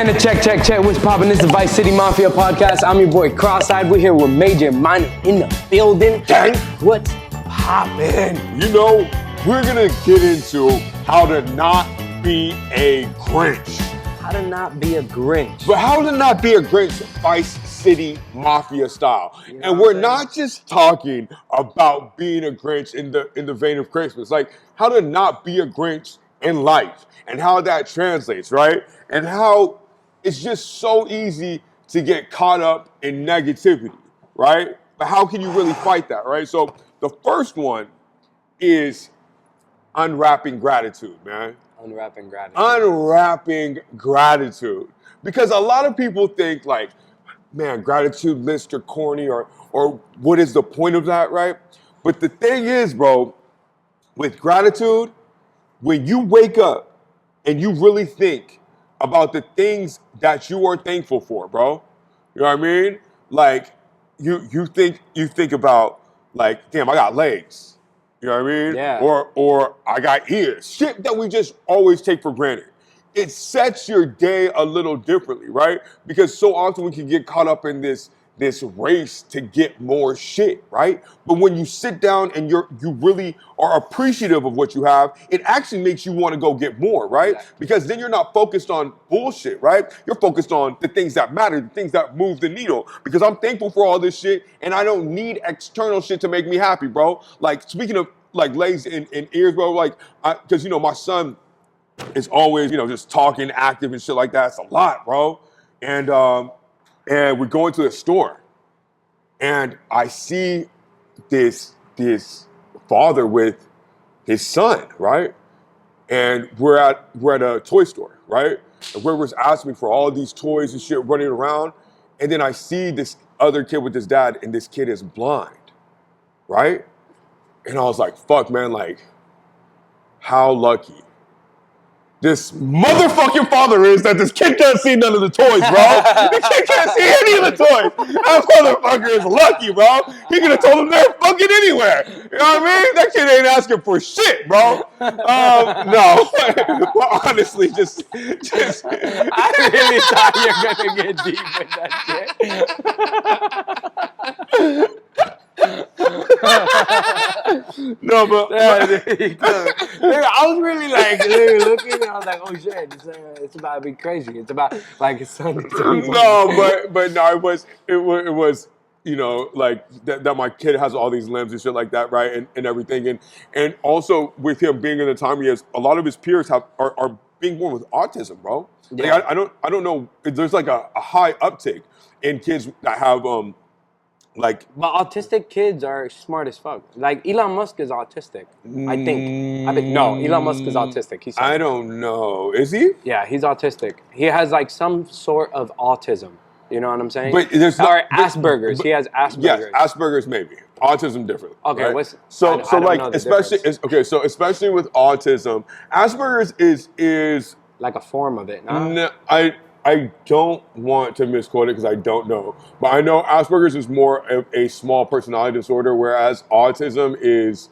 Panda, check. What's poppin'? This is the Vice City Mafia podcast. I'm your boy Cross-Eyed. We're here with Major Minor in the building. Gang. What's poppin'? You know, we're gonna get into how to not be a Grinch. How to not be a Grinch. But how to not be a Grinch Vice City Mafia style. You know and what we're I'm not just talking about being a Grinch in the vein of Christmas. Like how to not be a Grinch in life and how that translates, right? And how it's just so easy to get caught up in negativity, right? But how can you really fight that, right? So the first one is unwrapping gratitude, man. Unwrapping gratitude. Unwrapping gratitude. Because a lot of people think like, man, gratitude lists are corny or what is the point of that, right? But the thing is, bro, with gratitude, when you wake up and you really think about the things that you are thankful for, bro, you know what I mean? Like you think about like, damn, I got legs. You know what I mean? Yeah. Or I got ears. Shit that we just always take for granted. It sets your day a little differently, right? Because so often we can get caught up in this race to get more shit, right? But when you sit down and you really are appreciative of what you have, it actually makes you want to go get more, right? Exactly. Because then you're not focused on bullshit, right? You're focused on the things that matter, the things that move the needle. Because I'm thankful for all this shit and I don't need external shit to make me happy, bro. Like speaking of like legs and ears, bro, like, because, you know, my son is always, you know, just talking, active and shit like that. It's a lot, bro. And we're going to the store and I see this father with his son, right? And we're at a toy store, right? And where was asking me for all these toys and shit running around. And then I see this other kid with his dad and this kid is blind, right? And I was like, fuck, man, like, how lucky this motherfucking father is that this kid can't see none of the toys, bro. The kid can't see any of the toys. That motherfucker is lucky, bro. He could have told him they're fucking anywhere. You know what I mean? That kid ain't asking for shit, bro. No. Well, honestly, just. I really thought you were going to get deep with that shit. No, but I was really like looking and I was like, oh shit, it's about to be crazy. It's about like his son. No, but no, it was you know, like that my kid has all these limbs and shit like that, right? And everything. And also with him being in the time he is, a lot of his peers are being born with autism, bro. Yeah. Like, I don't know. There's like a high uptake in kids that have like, but autistic kids are smart as fuck. Like Elon Musk is autistic, I think. No, Elon Musk is autistic. He's I don't know. Is he? Yeah, he's autistic. He has like some sort of autism. You know what I'm saying? But there's or Asperger's. He has Asperger's. Yes, Asperger's maybe. Autism different. Okay, right? what's so I don't like know the especially difference. so especially with autism, Asperger's is like a form of it. No? No, I don't want to misquote it because I don't know. But I know Asperger's is more of a small personality disorder, whereas autism is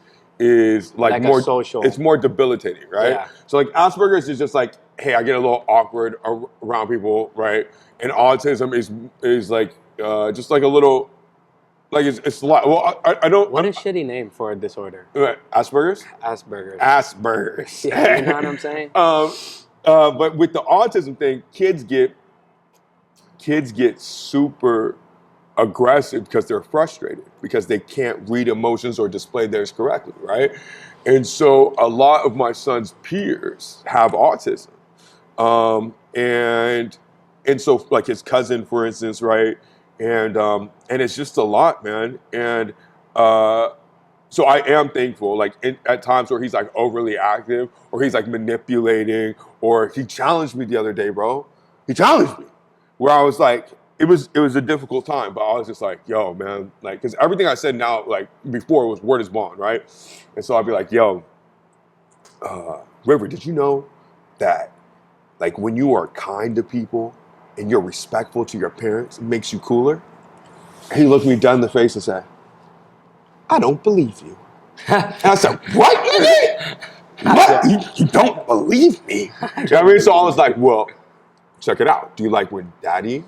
like more social. It's more debilitating, right? Yeah. So like Asperger's is just like, hey, I get a little awkward around people, right? And autism is like just like a little like it's a lot. Well, I don't. What a shitty name for a disorder. Asperger's. Asperger's. Yeah, you know what I'm saying? But with the autism thing, kids get super aggressive because they're frustrated because they can't read emotions or display theirs correctly, right? And so a lot of my son's peers have autism, and so like his cousin, for instance, right? And it's just a lot, man. And so I am thankful, like at times where he's like overly active or he's like manipulating or he challenged me the other day, bro. He challenged me where I was like, it was a difficult time, but I was just like, yo, man, like, because everything I said now, like before was word is bond, right? And so I'd be like, yo, River, did you know that like when you are kind to people and you're respectful to your parents, it makes you cooler? And he looked me dead in the face and said, I don't believe you. And I said, what, nigga? What? You don't believe me? You know what I mean? So I was like, well, check it out. Do you like when daddy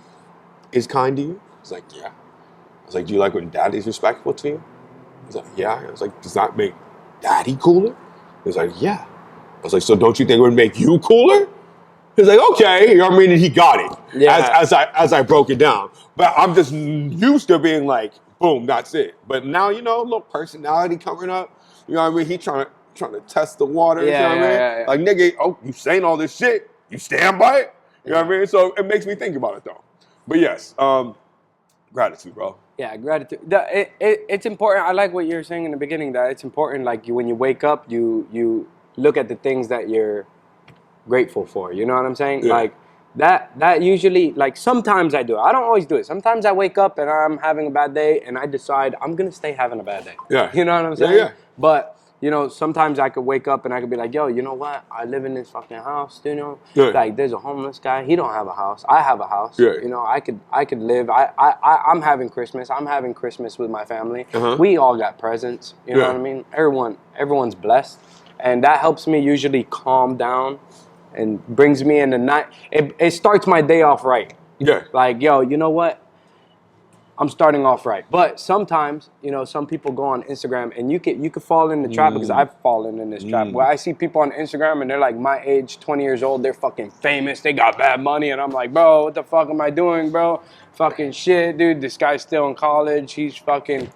is kind to you? He's like, yeah. I was like, do you like when daddy's respectful to you? He's like, yeah. I was like, does that make daddy cooler? He's like, yeah. I was like, so don't you think it would make you cooler? He's like, okay. You know what I mean? And he got it as I broke it down. But I'm just used to being like, boom, that's it. But now, you know, a little personality coming up. You know what I mean? He trying to test the waters. Yeah, you know what I mean? Like, nigga, oh, you saying all this shit? You stand by it? You know what I mean? So it makes me think about it though. But yes, gratitude, bro. Yeah, gratitude. It's important. I like what you were saying in the beginning, that it's important. Like when you wake up, you look at the things that you're grateful for. You know what I'm saying? Yeah. Like that usually, like sometimes I do it. I don't always do it. Sometimes I wake up and I'm having a bad day and I decide I'm gonna stay having a bad day. Yeah. You know what I'm saying? Yeah. But you know, sometimes I could wake up and I could be like, yo, you know what? I live in this fucking house, you know? Yeah. Like there's a homeless guy. He don't have a house. I have a house. Yeah. You know, I could live. I'm having Christmas. I'm having Christmas with my family. Uh-huh. We all got presents. You know Yeah. what I mean? Everyone's blessed. And that helps me usually calm down and brings me in the night. It starts my day off right. Yeah. Like, yo, you know what? I'm starting off right. But sometimes, you know, some people go on Instagram and you could fall in the trap, because I've fallen in this trap where I see people on Instagram and they're like my age, 20 years old, they're fucking famous, they got bad money, and I'm like, bro, what the fuck am I doing, bro? Fucking shit, dude. This guy's still in college. He's fucking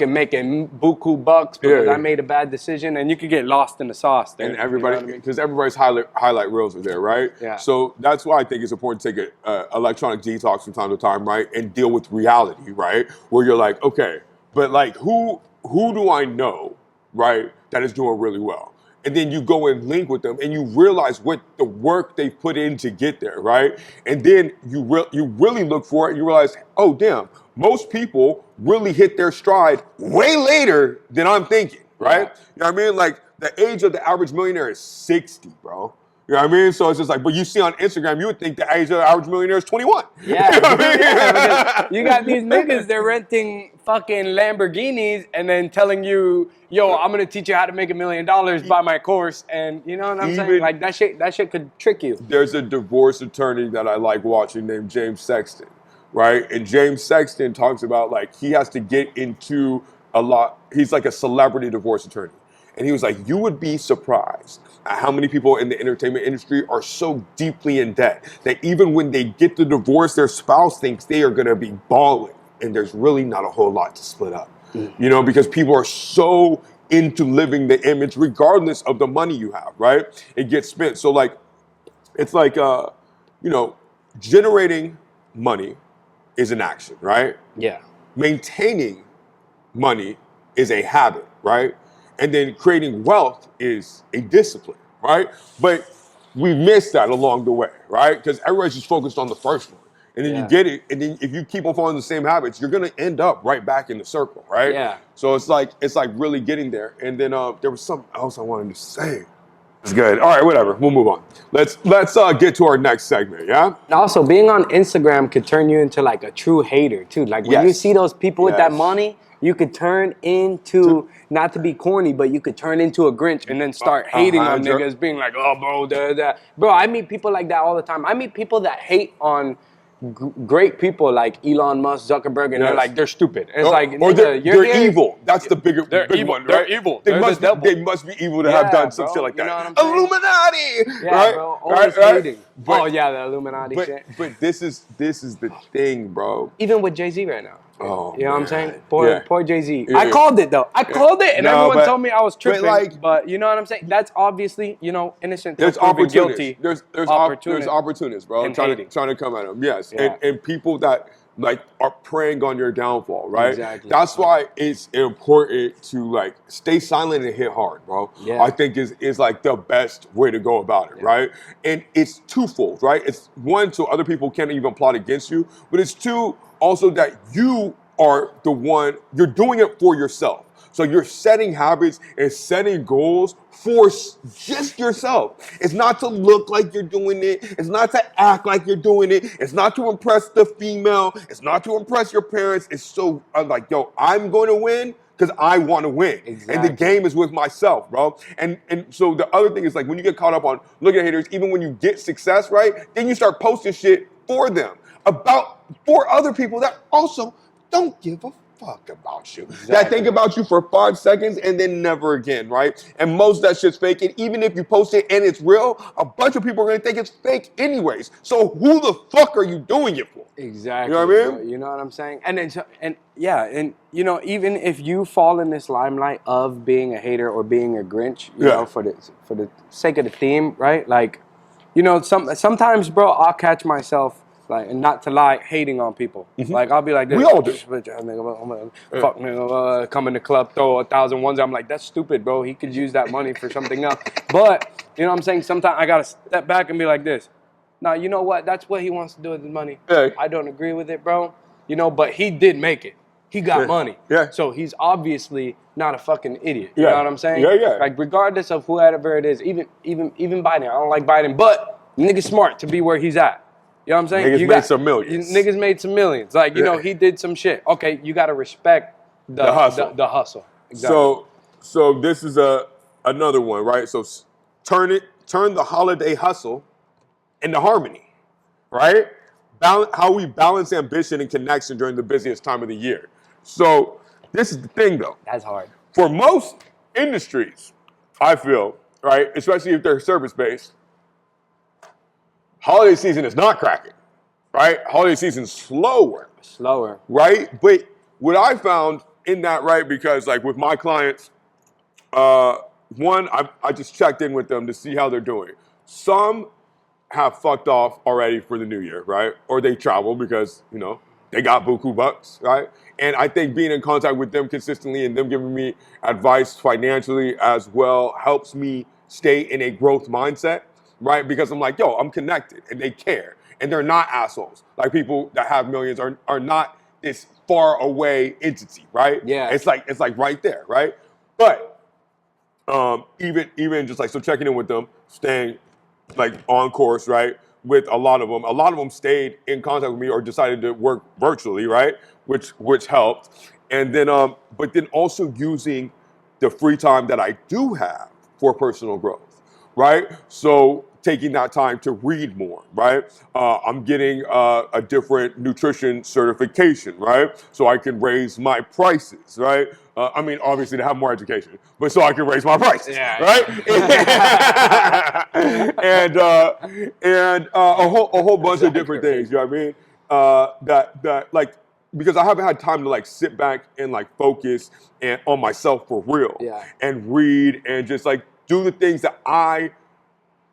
making buku bucks because I made a bad decision, and you could get lost in the sauce there. And everybody, you know what I mean? because everybody's highlight reels are there, right? Yeah. So that's why I think it's important to take an electronic detox from time to time, right? And deal with reality, right? Where you're like, okay, but like who do I know, right, that is doing really well? And then you go and link with them and you realize what the work they put in to get there, right? And then you really look for it and you realize, oh, damn, most people really hit their stride way later than I'm thinking, right? Yeah. You know what I mean? Like the age of the average millionaire is 60, bro. You know what I mean? So it's just like, but you see on Instagram, you would think the age of the average millionaire is 21. Yeah, You know what I mean? yeah, because you got these niggas, they're renting fucking Lamborghinis and then telling you, yo, I'm gonna teach you how to make $1 million by my course, and you know what I'm saying? Like that shit could trick you. There's a divorce attorney that I like watching named James Sexton, right? And James Sexton talks about like he has to get into he's like a celebrity divorce attorney. And he was like, you would be surprised at how many people in the entertainment industry are so deeply in debt that even when they get the divorce, their spouse thinks they are gonna be balling. And there's really not a whole lot to split up. You know, because people are so into living the image regardless of the money you have, right? It gets spent. So like, it's like, you know, generating money is an action, right? Yeah. Maintaining money is a habit, right? And then creating wealth is a discipline, right? But we miss that along the way, right? Because everybody's just focused on the first one. And then you get it, and then if you keep on following the same habits, you're gonna end up right back in the circle, right? Yeah. So it's like really getting there. And then there was something else I wanted to say. It's good. All right, whatever. We'll move on. Let's get to our next segment, yeah? And also, being on Instagram could turn you into like a true hater too. Like when you see those people with that money, you could turn into, not to be corny, but you could turn into a Grinch and then start hating on niggas, being like, oh, bro, bro, I meet people like that all the time. I meet people that hate on great people like Elon Musk, Zuckerberg, and they're like, they're stupid. And it's like, or they're here, evil. That's the big evil. one, right? They're evil. They must be evil to have done some shit like that. You know what I'm saying? Illuminati, yeah, right? bro, always hating. But, the Illuminati shit. But this is the thing, bro. Even with Jay-Z right now. Oh, you know what I'm saying? Poor Jay-Z. Yeah. I called it though. I called it, and everyone told me I was tripping. But you know what I'm saying? That's obviously, you know, innocent. There's opportunities. There's opportunists, bro. And trying to come at them. Yes, Yeah. and people that like are preying on your downfall, right? Exactly. That's why it's important to like stay silent and hit hard, bro. Yeah. I think is like the best way to go about it, right? And it's twofold, right? It's one, so other people can't even plot against you, but it's two, also that you are the one, you're doing it for yourself. So you're setting habits and setting goals for just yourself. It's not to look like you're doing it. It's not to act like you're doing it. It's not to impress the female. It's not to impress your parents. It's so like, yo, I'm going to win. because I want to win. Exactly. And the game is with myself, bro. And so the other thing is like when you get caught up on looking at haters, even when you get success, right? Then you start posting shit for them, for other people that also don't give a fuck about you. Exactly. That think about you for 5 seconds and then never again, right? And most of that shit's fake. And even if you post it and it's real, a bunch of people are gonna think it's fake anyways. So who the fuck are you doing it for? Exactly. You know what I mean? Bro, you know what I'm saying? And you know, even if you fall in this limelight of being a hater or being a Grinch, you know, for the sake of the theme, right? Like, you know, sometimes, bro, I'll catch myself. Like, and not to lie, hating on people. Like, I'll be like, this, We all do. Fuck nigga, come in the club, throw 1,000 ones. I'm like, that's stupid, bro. He could use that money for something else. But, you know what I'm saying? Sometimes I got to step back and be like this. Now, you know what? That's what he wants to do with his money. Yeah. I don't agree with it, bro. You know, but he did make it. He got money. Yeah. So he's obviously not a fucking idiot. You Yeah. know what I'm saying? Yeah, yeah. Like, regardless of whoever it is, even Biden. I don't like Biden, but nigga's smart to be where he's at. You know what I'm saying? Niggas made some millions. Niggas made some millions. Like, you know, he did some shit. Okay, you got to respect the hustle. The hustle. Exactly. So this is another one, right? So turn the holiday hustle into harmony, right? How we balance ambition and connection during the busiest time of the year. So this is the thing, though. That's hard. For most industries, I feel, right, especially if they're service-based, holiday season is not cracking, right? Holiday season's slower. Right? But what I found in that, right, because like with my clients, one, I just checked in with them to see how they're doing. Some have fucked off already for the new year, right? Or they travel because, you know, they got buku bucks, right? And I think being in contact with them consistently and them giving me advice financially as well helps me stay in a growth mindset, right? Because I'm like, yo, I'm connected and they care. And they're not assholes. Like people that have millions are not this far away entity, right? Yeah. It's like right there, right? But even just like, so checking in with them, staying like on course, right? With a lot of them stayed in contact with me or decided to work virtually, right? Which helped. And then, but then also using the free time that I do have for personal growth, right? So taking that time to read more, right? I'm getting a different nutrition certification, right? So I can raise my prices, right? I mean, obviously to have more education, but so I can raise my prices, right? and a whole bunch of different things, you know what I mean? That like, because I haven't had time to like sit back and like focus and on myself for real, and read and just like do the things that I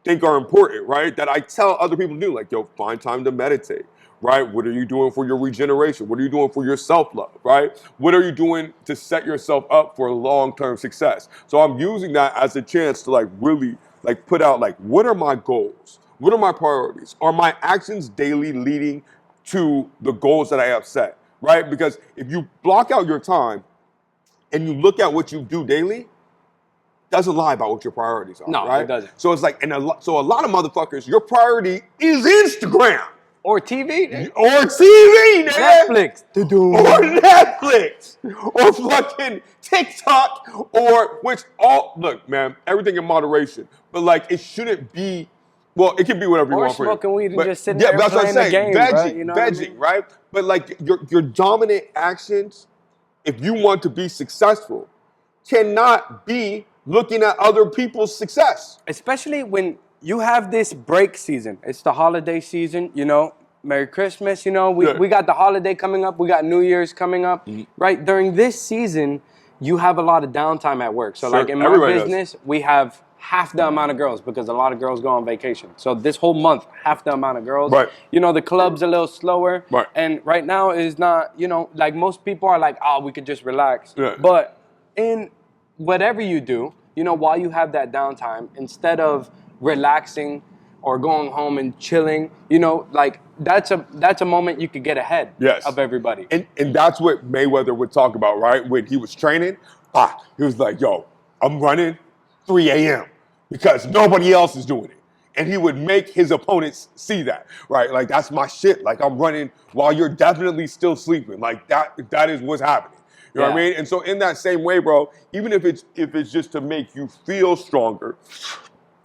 think are important, right? That I tell other people to do, like, yo, find time to meditate, right? What are you doing for your regeneration? What are you doing for your self-love, right? What are you doing to set yourself up for long-term success? So I'm using that as a chance to like really like put out like, what are my goals? What are my priorities? Are my actions daily leading to the goals that I have set, right? Because if you block out your time and you look at what you do daily, doesn't lie about what your priorities are, No, right? it doesn't. So it's like, so a lot of motherfuckers, your priority is Instagram. Or TV. Or TV, nigga. Netflix. Or Netflix. Or fucking TikTok. Or, look, man, everything in moderation. But like, it shouldn't be, well, it can be whatever you Or want for you. smoking weed and But, just sitting there that's what I'm playing the saying. game, bro. Vegging, You know what I vegging, mean? right? But like, your dominant actions, if you want to be successful, cannot be looking at other people's success. Especially when you have this break season. It's the holiday season, you know. Merry Christmas, you know. We got the holiday coming up. We got New Year's coming up. Right? During this season, you have a lot of downtime at work. So like in my business, we have half the amount of girls because a lot of girls go on vacation. So this whole month, half the amount of girls. Right. You know, the club's a little slower. Right. And right now is not, you know, like most people are like, oh, we could just relax. Yeah. But in whatever you do, you know, while you have that downtime, instead of relaxing or going home and chilling, you know, like that's a moment you could get ahead of everybody. And that's what Mayweather would talk about, right? When he was training, he was like, yo, I'm running 3 a.m. because nobody else is doing it. And he would make his opponents see that, right? Like, that's my shit. Like, I'm running while you're definitely still sleeping. Like, that is what's happening. You know what I Yeah. mean? And so in that same way, bro, even if it's just to make you feel stronger,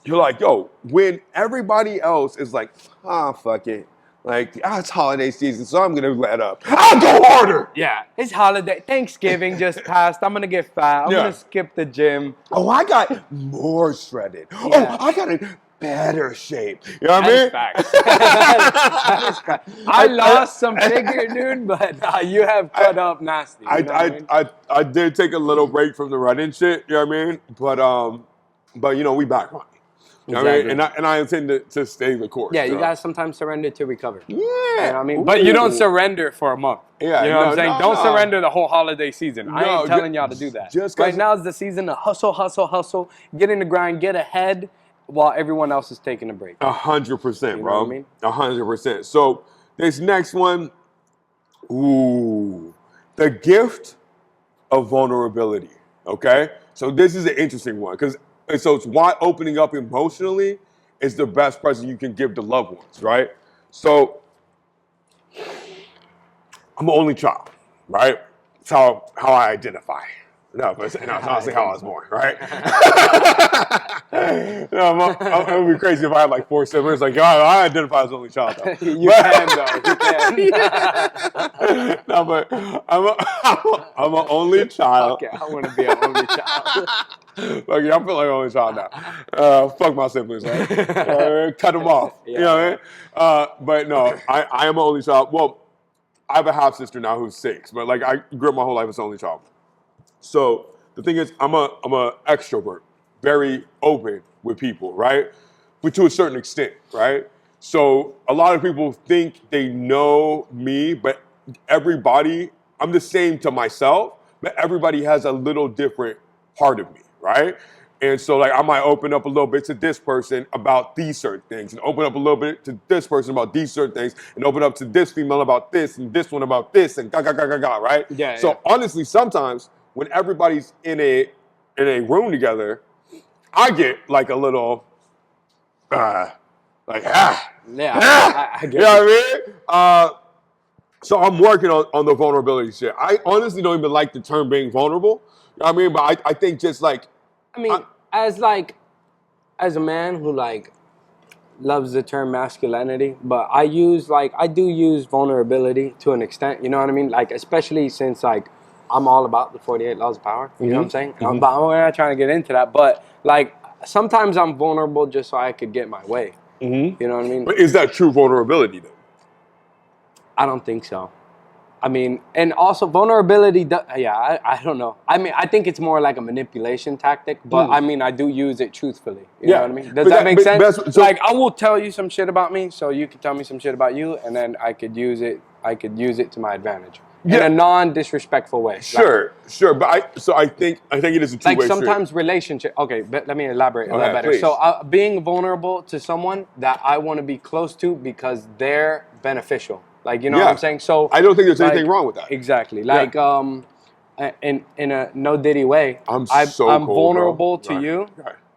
you're like, yo, when everybody else is like, fuck it. Like, it's holiday season, so I'm gonna let up. I'll go harder. Yeah, it's holiday. Thanksgiving just passed. I'm gonna get fat. I'm Yeah. gonna skip the gym. Oh, I got more shredded. Yeah. Oh, I got in better shape. You know what I That is mean? facts. That is facts. I lost some figure, dude, but you have cut up nasty. You know what I mean? I did take a little break from the running shit. You know what I mean? But you know, we back on it. You know what I mean? And I intend to stay the course. Yeah, you gotta sometimes surrender to recover. Yeah. You know what I mean? Ooh. But you don't surrender for a month. Yeah, you know what I'm saying? Don't no. surrender the whole holiday season. I No, ain't telling y'all to do that. just right now is the season to hustle, hustle, hustle, get in the grind, get ahead while everyone else is taking a break. 100%, You know bro. what I mean? 100%. So this next one, the gift of vulnerability. Okay, so this is an interesting one because it's why opening up emotionally is the best present you can give to loved ones, right? So I'm an only child, right? That's how I identify. No, but it's not honestly how I was born, right? No, it would be crazy if I had like 4 siblings. Like, I identify as an only child, though. You can, though. You can. No, but I'm an only child. Okay, I want to be an only child. Like, I feel like an only child now. Fuck my siblings, right? Cut them off. Yeah, you know what I mean? But no, I am an only child. Well, I have a half sister now who's 6, but like I grew up my whole life as an only child. So the thing is, I'm a extrovert, very open with people, right? But to a certain extent, right? So a lot of people think they know me, but I'm the same to myself, but everybody has a little different part of me, right? And so like I might open up a little bit to this person about these certain things, and open up a little bit to this person about these certain things, and open up to this female about this, and this one about this, and right? Yeah. So honestly, sometimes when everybody's in a room together, I get like a little Yeah, I get you know what I mean? So I'm working on the vulnerability shit. I honestly don't even like the term being vulnerable. You know what I mean? But I think just like I mean, as a man who like loves the term masculinity, but I do use vulnerability to an extent. You know what I mean? Like especially since like I'm all about the 48 laws of power. You know what I'm saying? Mm-hmm. But we're not trying to get into that. But like sometimes I'm vulnerable just so I could get my way. Mm-hmm. You know what I mean? But is that true vulnerability though? I don't think so. I mean, and also vulnerability, I don't know. I mean, I think it's more like a manipulation tactic, but I mean, I do use it truthfully. You know what I mean? Does that make sense? Like, I will tell you some shit about me, so you can tell me some shit about you, and then I could use it to my advantage. In a non-disrespectful way. Sure. But I think it is a two-way Like sometimes street. relationship. Okay, but let me elaborate a little Okay, better. please. So being vulnerable to someone that I want to be close to because they're beneficial. Like you know what I'm saying. So I don't think there's anything wrong with that. Exactly. Like in a no Diddy way, I'm cold, vulnerable bro. to you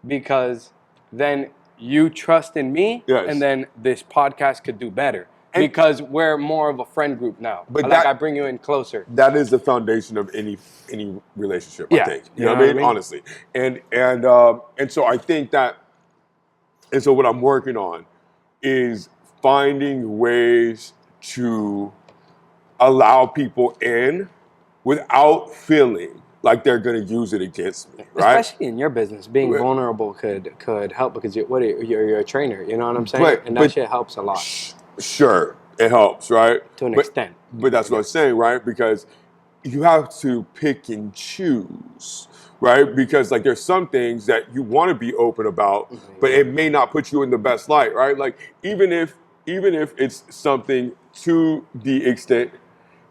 because then you trust in me, and then this podcast could do better. Because we're more of a friend group now. But like I bring you in closer. That is the foundation of any relationship, I think. You know what I mean? Honestly. And so I think that, and so what I'm working on is finding ways to allow people in without feeling like they're going to use it against me, right? Especially in your business, being vulnerable could help because you're a trainer. You know what I'm saying? And that shit helps a lot. Sure, it helps, right? To an extent. But that's what I'm saying, right? Because you have to pick and choose, right? Because like there's some things that you want to be open about, but it may not put you in the best light, right? Like even if it's something to the extent,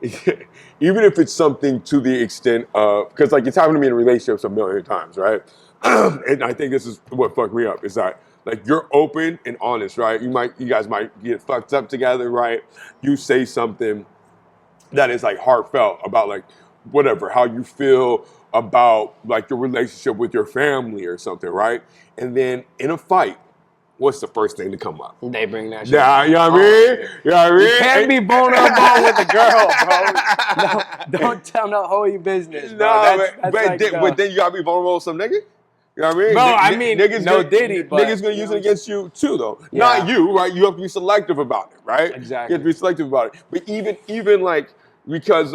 even if it's something to the extent of, because like it's happened to me in relationships a million times, right? And I think this is what fucked me up is that like you're open and honest, right? You guys might get fucked up together, right? You say something that is like heartfelt about like whatever, how you feel about like your relationship with your family or something, right? And then in a fight, what's the first thing to come up? They bring that shit. Yeah, you know what I mean? You know what I mean? You can't be vulnerable with a girl, bro. Don't tell no whole your business, bro. But then you gotta be vulnerable with some nigga. You know what I mean? Bro, I mean, no Diddy, but niggas gonna use it against you too, though. Yeah. Not you, right? You have to be selective about it, right? Exactly. You have to be selective about it. But even like because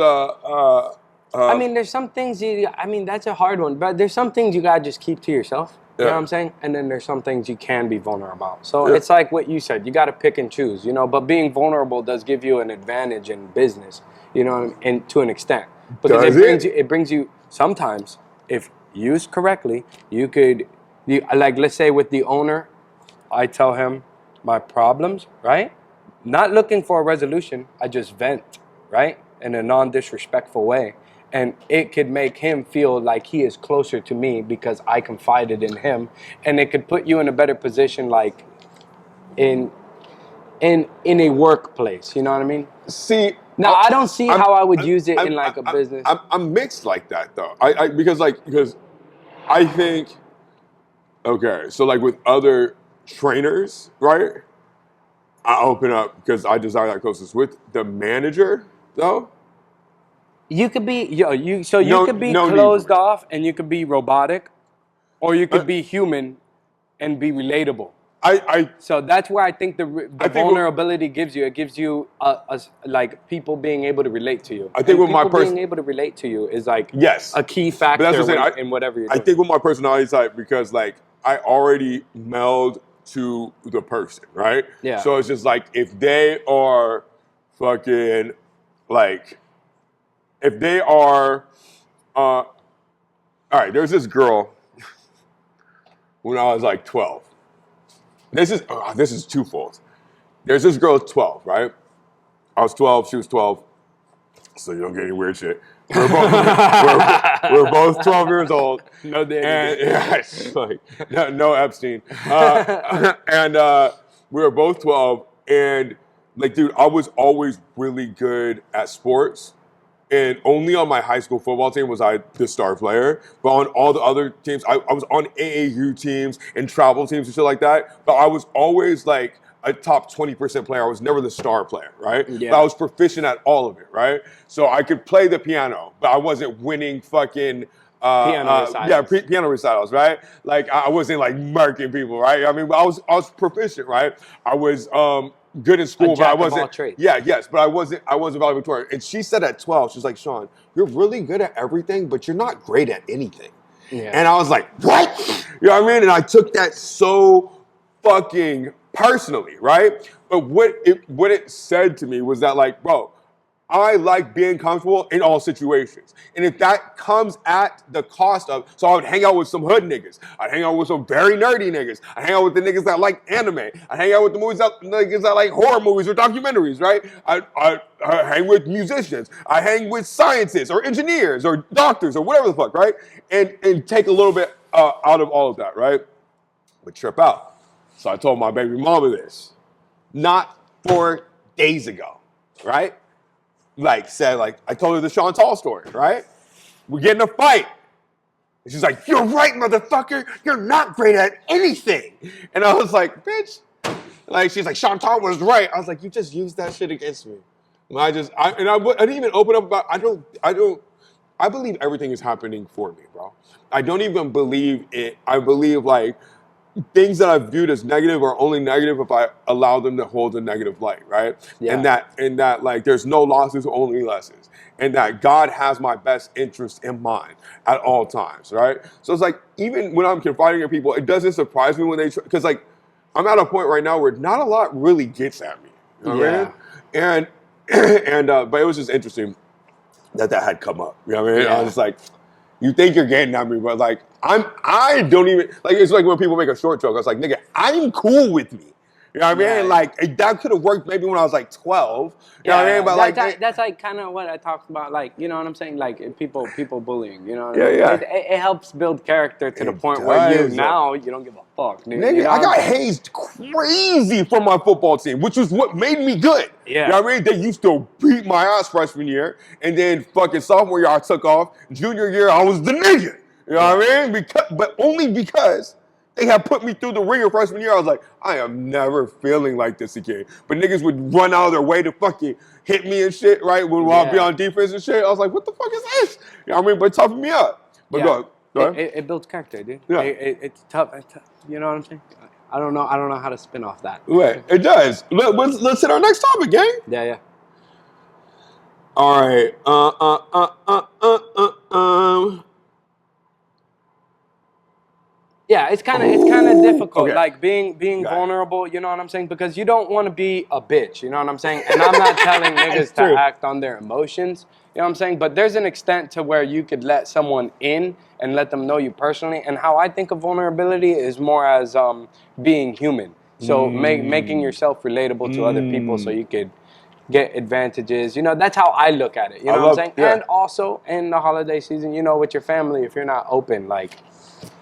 I mean, there's some things that's a hard one, but there's some things you gotta just keep to yourself. You know what I'm saying? And then there's some things you can be vulnerable about. So it's like what you said, you gotta pick and choose, you know, but being vulnerable does give you an advantage in business, you know, and to an extent. Because it brings you sometimes, if used correctly, like let's say with the owner, I tell him my problems, right? Not looking for a resolution, I just vent, right? In a non-disrespectful way. And it could make him feel like he is closer to me because I confided in him. And it could put you in a better position, like in a workplace. You know what I mean? See, now I don't see how I would use it in like a business. I'm mixed like that though. Because I think, okay, so like with other trainers, right? I open up because I desire that closeness. With the manager though, you could be you could be closed off and you could be robotic, or you could be human and be relatable. So that's where I think the vulnerability gives you. It gives you like people being able to relate to you. I think with my being able to relate to you is like a key factor in whatever you're doing. I think with my personality type, because like I already meld to the person, right? Yeah. So it's just like if they are fucking like, if they are, all right, there's this girl when I was like 12. This is twofold. There's this girl at 12, right? I was 12, she was 12, so you don't get any weird shit. We're both 12 years old. No Danny. And it's like, no Epstein. And we were both 12, and like, dude, I was always really good at sports. And only on my high school football team was I the star player. But on all the other teams, I was on AAU teams and travel teams and shit like that. But I was always like a top 20% player. I was never the star player, right? Yeah. But I was proficient at all of it, right? So I could play the piano, but I wasn't winning fucking piano recitals. Piano recitals, right? Like I wasn't like murking people, right? I mean, I was proficient, right? I was good in school, but I wasn't. But I wasn't valedictorian. And she said at 12, she's like, Sean, you're really good at everything, but you're not great at anything. Yeah. And I was like, what? You know what I mean? And I took that so fucking personally, right? But what it said to me was that, like, bro, I like being comfortable in all situations. And if that comes at the cost of, so I would hang out with some hood niggas. I'd hang out with some very nerdy niggas. I'd hang out with the niggas that like anime. I'd hang out with the niggas that like horror movies or documentaries, right? I hang with musicians. I hang with scientists or engineers or doctors or whatever the fuck, right? And take a little bit out of all of that, right? But trip out. So I told my baby mama this. Not 4 days ago, right? Like, I told her the Sean Tall story, right? We get in a fight. And she's like, you're right, motherfucker. You're not great at anything. And I was like, bitch. Like, she's like, Sean Tall was right. I was like, you just used that shit against me. And I didn't even open up about, I believe everything is happening for me, bro. I don't even believe it. I believe, like, things that I viewed as negative are only negative if I allow them to hold a negative light, right? Yeah. And that like there's no losses, only lessons. And that God has my best interest in mind at all times, right? So it's like, even when I'm confiding in people, it doesn't surprise me when they, because like, I'm at a point right now where not a lot really gets at me. You know what I mean? And but it was just interesting that had come up. You know what I mean? Yeah. I was just like, you think you're getting at me, but like, I don't even, like, it's like when people make a short joke, I was like, nigga, I'm cool with me. You know what I mean? Like, that could have worked maybe when I was like 12. You know what I mean? But that's like kind of what I talked about, like, you know what I'm saying? Like, people bullying, you know what I mean? It helps build character to the point where you don't give a fuck. Nigga, you know I got hazed crazy from my football team, which was what made me good. Yeah. You know what I mean? They used to beat my ass freshman year, and then fucking sophomore year I took off. Junior year I was the nigga. You know what I mean? But only because They had put me through the ringer freshman year. I was like, I am never feeling like this again. But niggas would run out of their way to fucking hit me and shit, right? While I'd be on defense and shit. I was like, what the fuck is this? You know what I mean? But toughen me up. But go ahead. It builds character, dude. Yeah. It's tough. You know what I'm saying? I don't know how to spin off that. Right. It does. Let's hit our next topic, gang. Yeah. All right. Yeah, it's kind of difficult, Okay. like being vulnerable. You know what I'm saying? Because you don't want to be a bitch. You know what I'm saying? And I'm not telling niggas to act on their emotions. You know what I'm saying? But there's an extent to where you could let someone in and let them know you personally. And how I think of vulnerability is more as being human. So making yourself relatable to other people, so you could get advantages. You know, that's how I look at it. You know what I'm saying? Yeah. And also in the holiday season, you know, with your family, if you're not open, like,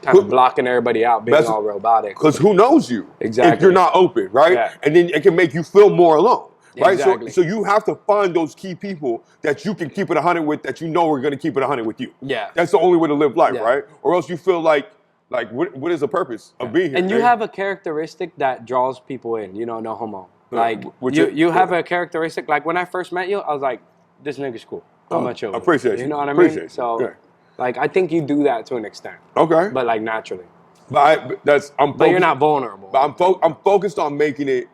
kind of blocking everybody out, being all robotic. Because who knows you? Exactly. If you're not open, right? Yeah. And then it can make you feel more alone, right? Exactly. So you have to find those key people that you can keep it 100 with, that you know are going to keep it 100 with you. Yeah. That's the only way to live life, right? Or else you feel like what is the purpose of being here? And you have a characteristic that draws people in, you know, no homo. Like, you have a characteristic, like when I first met you, I was like, this nigga's cool. I'm not chill. I appreciate you. You know what I mean? So, like, I think you do that to an extent. Okay. But, like, naturally. But you're not vulnerable. But I'm focused on making it.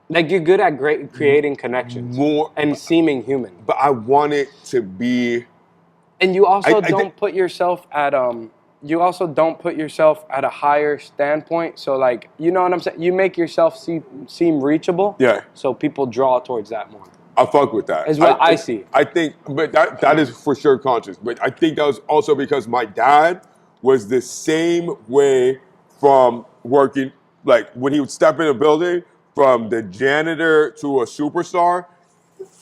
Like, you're good at creating connections. And seeming human. But I want it to be. And you also don't put yourself at you also don't put yourself at a higher standpoint. So, like, you know what I'm saying? You make yourself seem reachable. Yeah. So people draw towards that more. I fuck with that. Is what I see. I think, but that is for sure conscious. But I think that was also because my dad was the same way from working, like when he would step in a building, from the janitor to a superstar,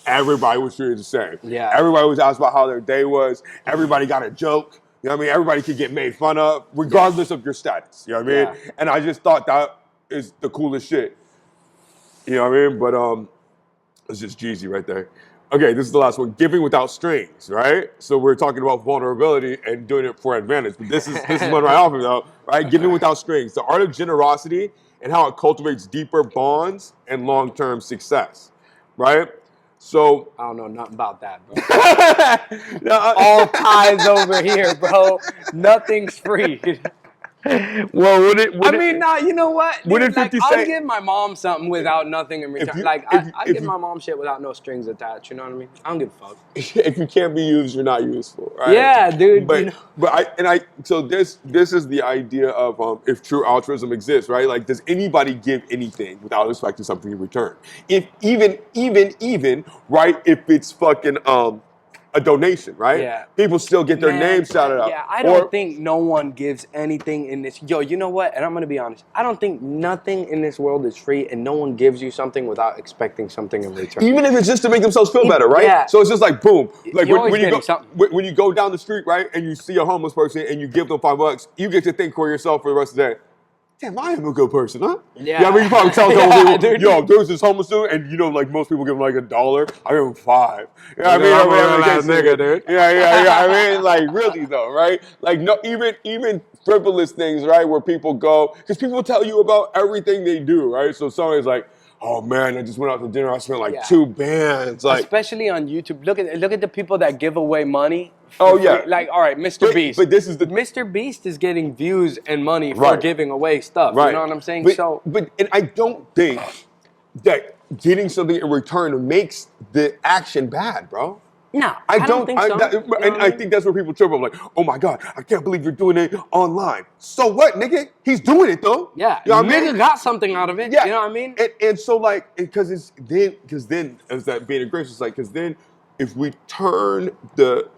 everybody was treated the same. Yeah. Everybody was asked about how their day was. Everybody got a joke. You know what I mean? Everybody could get made fun of, regardless of your status. You know what I mean? And I just thought that is the coolest shit. You know what I mean? But it's just Jeezy right there. Okay, this is the last one. Giving without strings, right? So we're talking about vulnerability and doing it for advantage. But this is one right off of it, though, right? Giving without strings. The art of generosity and how it cultivates deeper bonds and long-term success, right? So I don't know nothing about that, bro. All ties over here, bro. Nothing's free. Well, you know what? What did 50 say? I'll give my mom something without nothing in return. I give my mom shit without no strings attached. You know what I mean? I don't give a fuck. If you can't be used, you're not useful, right? Yeah, dude. So this is the idea of if true altruism exists, right? Like, does anybody give anything without expecting something in return? If even right, if it's fucking a donation, right? Yeah. People still get their names shouted out. Yeah, I don't think no one gives anything in this. Yo, you know what? And I'm going to be honest. I don't think nothing in this world is free, and no one gives you something without expecting something in return. Even if it's just to make themselves feel better, right? Yeah. So it's just like, boom. Like when you go down the street, right, and you see a homeless person and you give them $5, you get to think for yourself for the rest of the day. Damn, I am a good person, huh? Yeah. I mean, you probably tell someone, yo, there's this homeless dude, and you know, like most people give him like $1. I give him $5. You know what I mean? I'm a nigga, dude. Yeah. I mean, like, really though, right? Like, no, even frivolous things, right, where people go, because people tell you about everything they do, right? So somebody's like, oh man, I just went out to dinner. I spent like 2 bands. Like, especially on YouTube, look at the people that give away money. Oh yeah, like, all right, Mr. Beast. But this is Mr. Beast is getting views and money for giving away stuff. Right. You know what I'm saying? But I don't think that getting something in return makes the action bad, bro. No, I don't think so. I think that's where people trip up. Like, oh my God, I can't believe you're doing it online. So what, nigga? He's doing it though. Yeah, you know nigga got something out of it. Yeah, you know what I mean? And so like, because then as that being a Grinch, it's like, because then if we turn the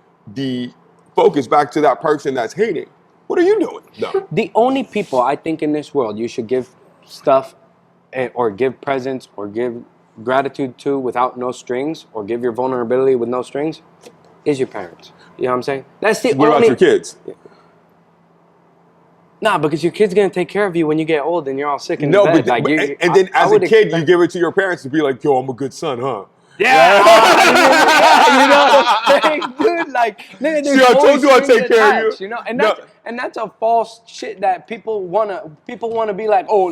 focus back to that person that's hating, what are you doing? No. The only people I think in this world you should give stuff or give presents or give gratitude to without no strings, or give your vulnerability with no strings, is your parents. You know what I'm saying? That's the What about your kids? Nah, because your kid's gonna take care of you when you get old and you're all sick in the bed. And then as a kid, you give it to your parents to be like, yo, I'm a good son, huh? Yeah, you know what I'm saying, dude. Like, nigga, see, I told you I'd take care of you. You know, and and that's a false shit that people wanna be like, oh,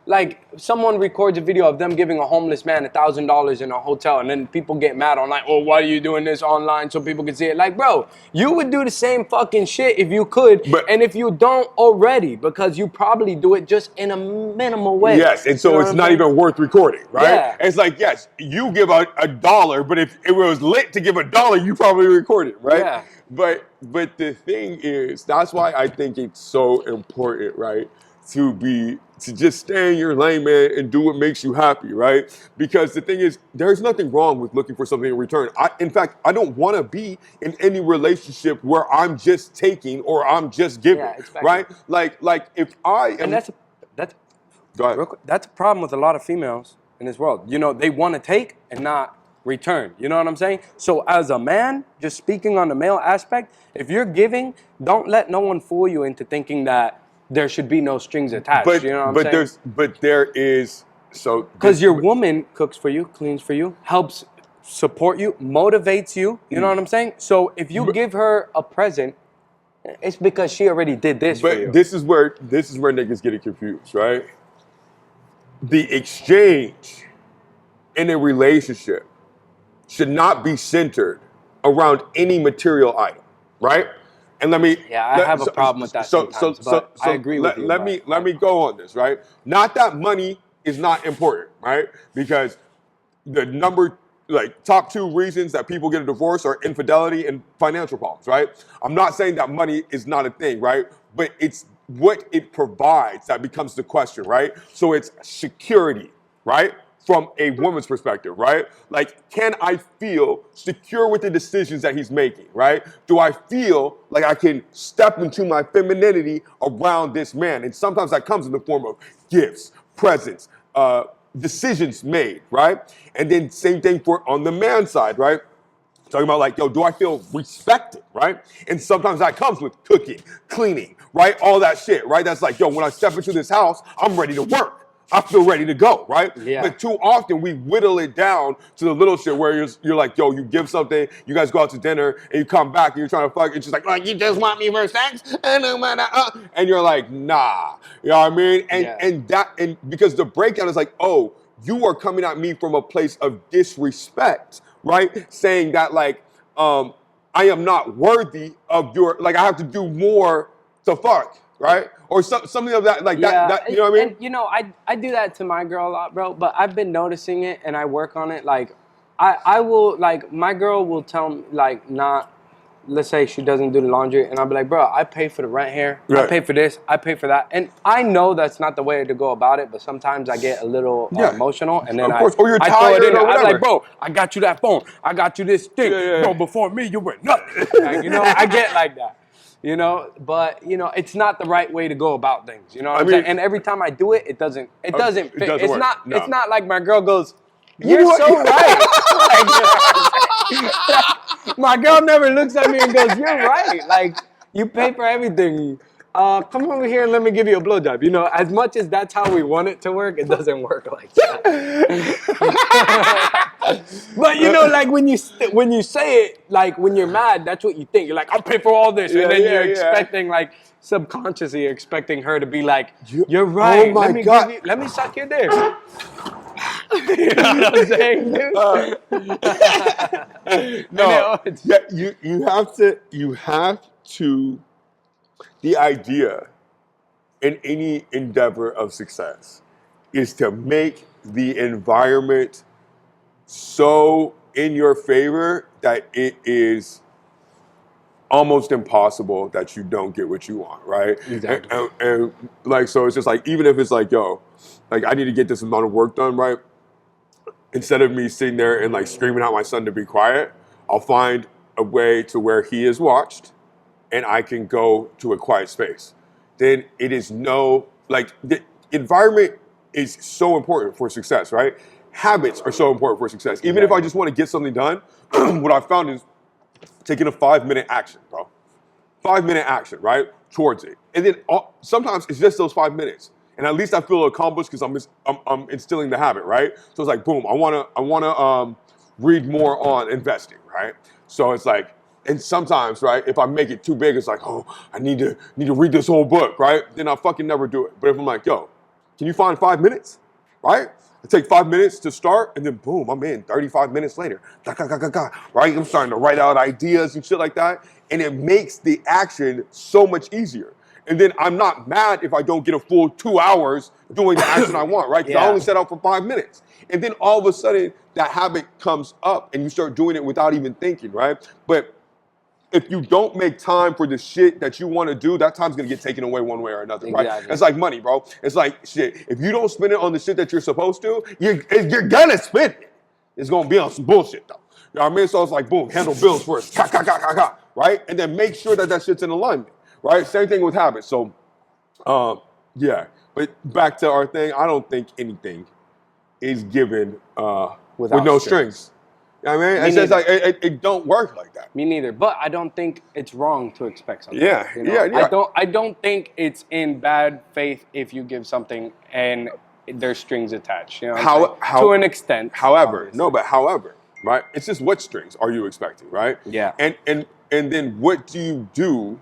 like someone records a video of them giving a homeless man $1,000 in a hotel, and then people get mad on like, oh, why are you doing this online so people can see it? Like, bro, you would do the same fucking shit if you could, and if you don't already, because you probably do it just in a minimal way. Yes, and so it's not even worth recording, right? Yeah. It's like, yes, you give a dollar, but if it was lit to give a dollar, you probably record it, right? Yeah. But the thing is, that's why I think it's so important, right? To just stay in your lane, man, and do what makes you happy, right? Because the thing is, there's nothing wrong with looking for something in return. In fact, I don't want to be in any relationship where I'm just taking or I'm just giving, right? Like if I am, and that's go ahead. real quick, that's a problem with a lot of females in this world. You know, they want to take and not return. You know what I'm saying? So as a man, just speaking on the male aspect, if you're giving, don't let no one fool you into thinking that there should be no strings attached. But you know what I'm saying? there is because your woman cooks for you, cleans for you, helps support you, motivates you. You know what I'm saying? So if you give her a present, it's because she already did this for you. But this is where niggas get it confused, right? The exchange in a relationship should not be centered around any material item, right? And let me. Yeah, I have a problem with that sometimes, but I agree with you. Let me go on this, right? Not that money is not important, right? Because the top 2 reasons that people get a divorce are infidelity and financial problems, right? I'm not saying that money is not a thing, right? But it's what it provides that becomes the question, right? So it's security, right? From a woman's perspective, right? Like, can I feel secure with the decisions that he's making, right? Do I feel like I can step into my femininity around this man? And sometimes that comes in the form of gifts, presents, decisions made, right? And then same thing for on the man side, right? Talking about like, yo, do I feel respected, right? And sometimes that comes with cooking, cleaning, right? All that shit, right? That's like, yo, when I step into this house, I'm ready to work. I feel ready to go, right? Yeah. But too often we whittle it down to the little shit where you're like, yo, you give something, you guys go out to dinner, and you come back and you're trying to fuck, it's just like you just want me for sex? And you're like, nah. You know what I mean? And because the breakdown is like, oh, you are coming at me from a place of disrespect, right? Saying that like, I am not worthy of your, like I have to do more to fuck, right? Or something of that, like that, you know what I mean? And, you know, I do that to my girl a lot, bro, but I've been noticing it and I work on it. Like, I will, like, my girl will tell me, like, let's say she doesn't do the laundry, and I'll be like, bro, I pay for the rent here, I pay for this, I pay for that. And I know that's not the way to go about it, but sometimes I get a little emotional, and then or you're I tired throw it in there. or whatever. I'm like, bro, I got you that phone, I got you this thing. Bro, before me, you were nothing. Like, you know, I get like that. You know, but you know, it's not the right way to go about things. You know what I'm saying? And every time I do it, it doesn't fit. It's work. It's not like my girl goes, "You're so right." Like, my girl never looks at me and goes, "You're right." Like, you pay for everything. Come over here and let me give you a blowjob. You know, as much as that's how we want it to work, it doesn't work like that. But you know, like when you say it, like when you're mad, that's what you think. You're like, I'll pay for all this, and then you're expecting, like subconsciously, you're expecting her to be like, "You're right. Oh my God. Let me suck your dick." You know what I'm saying, dude? No, you have to. The idea in any endeavor of success is to make the environment so in your favor that it is almost impossible that you don't get what you want, right? Exactly. And like, so it's just like, even if it's like, yo, like I need to get this amount of work done, right? Instead of me sitting there and like screaming at my son to be quiet, I'll find a way to where he is watched and I can go to a quiet space. Then it is like the environment is so important for success, right? Habits are so important for success. Even if I just want to get something done, what I found is taking a 5-minute action, bro. 5-minute action, right? Towards it. And then sometimes it's just those 5 minutes. And at least I feel accomplished because I'm instilling the habit, right? So it's like, boom, I wanna read more on investing, right? So it's like, And sometimes, right, if I make it too big, it's like, oh, I need to read this whole book, right? Then I'll fucking never do it. But if I'm like, yo, can you find 5 minutes, right? I take 5 minutes to start, and then boom, I'm in 35 minutes later. Right? I'm starting to write out ideas and shit like that. And it makes the action so much easier. And then I'm not mad if I don't get a full 2 hours doing the action I want, right? Because I only set out for 5 minutes. And then all of a sudden, that habit comes up and you start doing it without even thinking, right? But if you don't make time for the shit that you want to do, that time's gonna get taken away one way or another, right? It's like money, bro. It's like shit. If you don't spend it on the shit that you're supposed to, you're gonna spend it. It's gonna be on some bullshit though. You know what I mean? So it's like, boom, handle bills first, right? And then make sure that that shit's in alignment, right? Same thing with habits. So, yeah. But back to our thing, I don't think anything is given with no strings. You know what I mean? It's just like it don't work like that. Me neither. But I don't think it's wrong to expect something. Yeah, you know? yeah. I don't think it's in bad faith if you give something and there's strings attached. You know, to an extent. However, right? It's just what strings are you expecting, right? Yeah. And then what do you do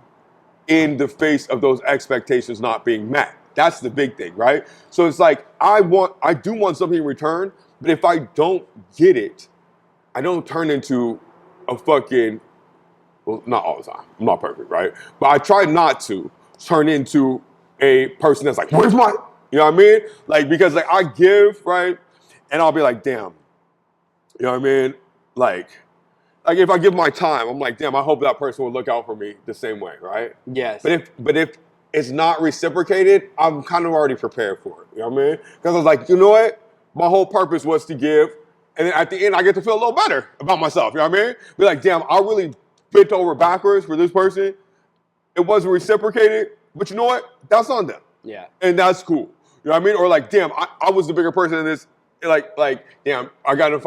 in the face of those expectations not being met? That's the big thing, right? So it's like I do want something in return, but if I don't get it, I don't turn into a fucking, well, not all the time. I'm not perfect, right? But I try not to turn into a person that's like, where's my, you know what I mean? Like, because like I give, right? And I'll be like, damn, you know what I mean? Like if I give my time, I'm like, damn, I hope that person will look out for me the same way, right? Yes. But if it's not reciprocated, I'm kind of already prepared for it. You know what I mean? Because I was like, you know what? My whole purpose was to give. And then at the end, I get to feel a little better about myself. You know what I mean? Be like, damn, I really bent over backwards for this person. It wasn't reciprocated. But you know what? That's on them. Yeah. And that's cool. You know what I mean? Or like, damn, I was the bigger person in this. Like, damn, I got in a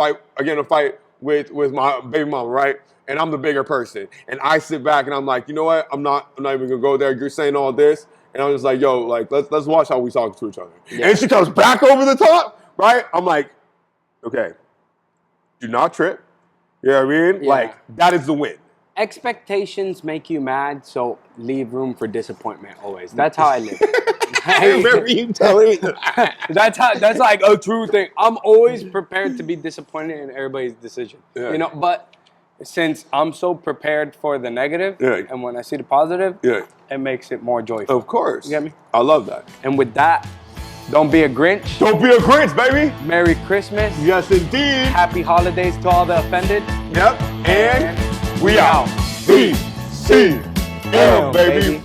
fight with my baby mama, right? And I'm the bigger person. And I sit back and I'm like, you know what? I'm not even gonna go there. You're saying all this. And I'm just like, yo, like, let's watch how we talk to each other. Yeah. And she comes back over the top, right? I'm like, okay. Do not trip. You know what I mean? Yeah. Like, that is the win. Expectations make you mad, so leave room for disappointment always. That's how I live. I remember you telling me that's like a true thing. I'm always prepared to be disappointed in everybody's decision. Yeah. You know, but since I'm so prepared for the negative, and when I see the positive, it makes it more joyful. Of course. You get me? I love that. And with that, don't be a Grinch. Don't be a Grinch, baby. Merry Christmas. Yes, indeed. Happy holidays to all the offended. Yep. And we out. VCM, baby.